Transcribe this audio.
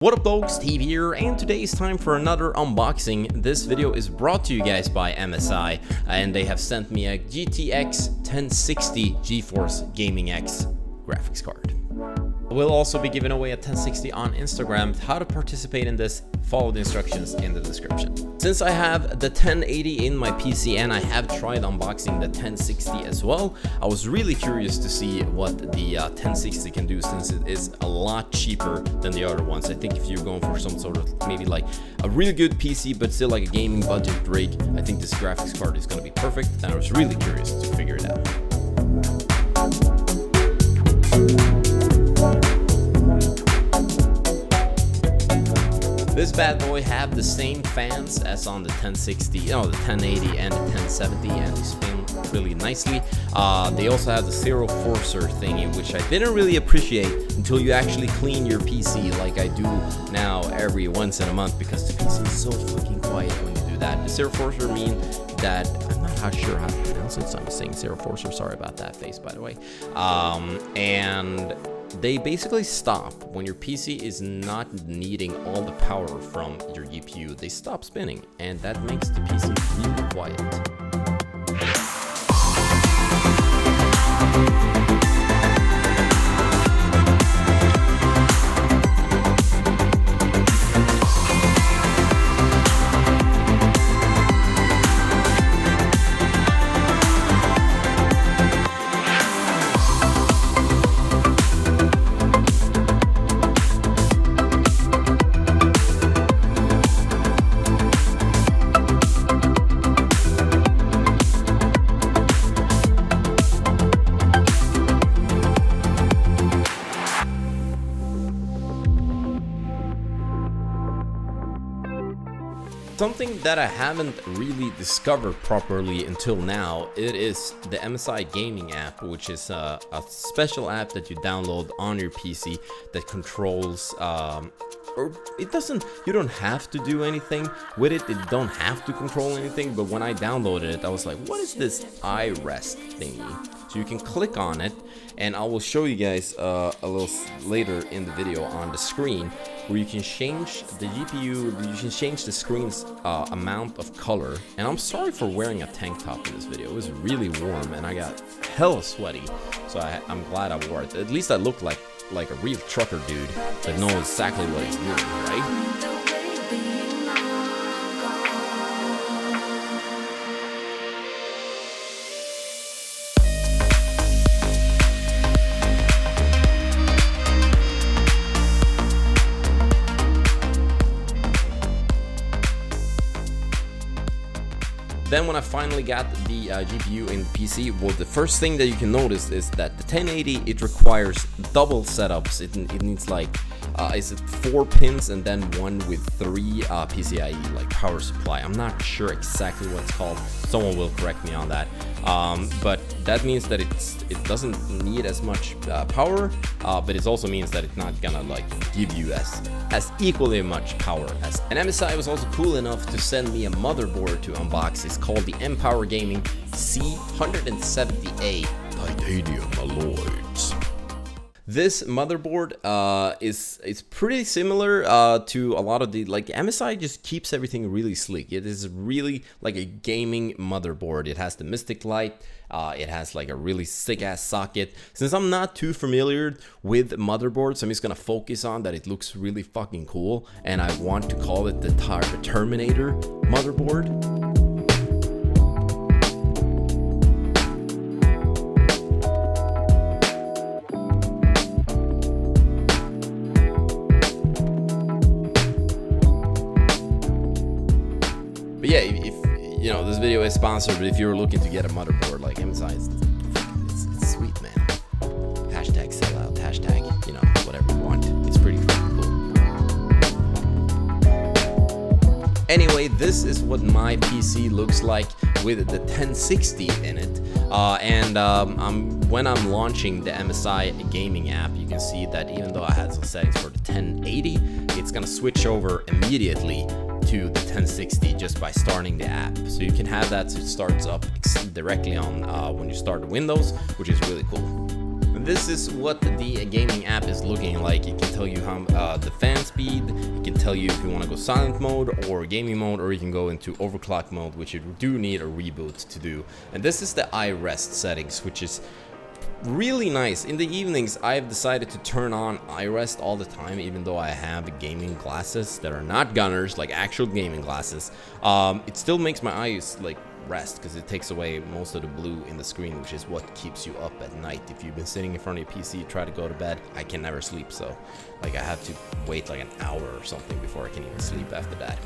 What up folks, Steve here, and today is time for another unboxing. This video is brought to you guys by MSI, and they have sent me a GTX 1060 GeForce Gaming X graphics card. We'll also be giving away a 1060 on Instagram. How to participate in this, follow the instructions in the description. Since I have the 1080 in my PC and I have tried unboxing the 1060 as well, I was really curious to see what the 1060 can do, since it is a lot cheaper than the other ones. I think if you're going for some sort of maybe like a really good PC but still like a gaming budget rig, I think this graphics card is going to be perfect, and I was really curious to figure it out. This bad boy have the same fans as on the 1060, the 1080 and the 1070, and they spin really nicely. They also have the zero forcer thingy, which I didn't really appreciate until you actually clean your PC like I do now every once in a month, because the PC is so fucking quiet when you do that. The zero forcer mean that, I'm not sure how to pronounce it, so I'm saying zero forcer, sorry about that face by the way. And they basically stop when your PC is not needing all the power from your GPU. They stop spinning, and that makes the PC really quiet. Something that I haven't really discovered properly until now, it is the Msi Gaming App, which is a special app that you download on your PC that controls, or it doesn't, you don't have to do anything with it, don't have to control anything, but when I downloaded it, I was like, what is this iRest thingy? So you can click on it, and I will show you guys a little later in the video on the screen, where you can change the GPU, you can change the screen's amount of color. And I'm sorry for wearing a tank top in this video. It was really warm and I got hella sweaty, so I'm glad I wore it. At least I look like a real trucker dude that knows exactly what he's doing, right? Then when I finally got the GPU in the PC, well, the first thing that you can notice is that the 1080, it requires double setups. It needs like, is it 4 pins and then one with 3 PCIe like power supply. I'm not sure exactly what it's called. Someone will correct me on that. But that means that it doesn't need as much power, but it also means that it's not gonna like give you as equally much power as. And MSI was also cool enough to send me a motherboard to unbox. It's called the MPOWER Gaming Z170A Titanium Alloys. This motherboard is pretty similar to a lot of the, like, MSI just keeps everything really sleek. It is really like a gaming motherboard. It has the Mystic Light. It has like a really sick ass socket. Since I'm not too familiar with motherboards, I'm just gonna focus on that it looks really fucking cool, and I want to call it the Terminator motherboard. But yeah, if you know, this video is sponsored, but if you're looking to get a motherboard like MSI, it's sweet, man. Hashtag sellout, hashtag, you know, whatever you want. It's pretty fucking cool. Anyway, this is what my PC looks like with the 1060 in it. When I'm launching the MSI Gaming App, you can see that even though I had some settings for the 1080, it's gonna switch over immediately to the 1060 just by starting the app. So you can have that so it starts up directly on when you start Windows, which is really cool. this is what the gaming app is looking like. It can tell you how the fan speed, it can tell you if you want to go silent mode or gaming mode, or you can go into overclock mode, which you do need a reboot to do. And this is the iRest settings, which is really nice. In the evenings, I've decided to turn on iRest all the time, even though I have gaming glasses that are not gunners, like actual gaming glasses. It still makes my eyes like rest because it takes away most of the blue in the screen, which is what keeps you up at night. If you've been sitting in front of your PC, try to go to bed, I can never sleep. So like I have to wait like an hour or something before I can even sleep after that.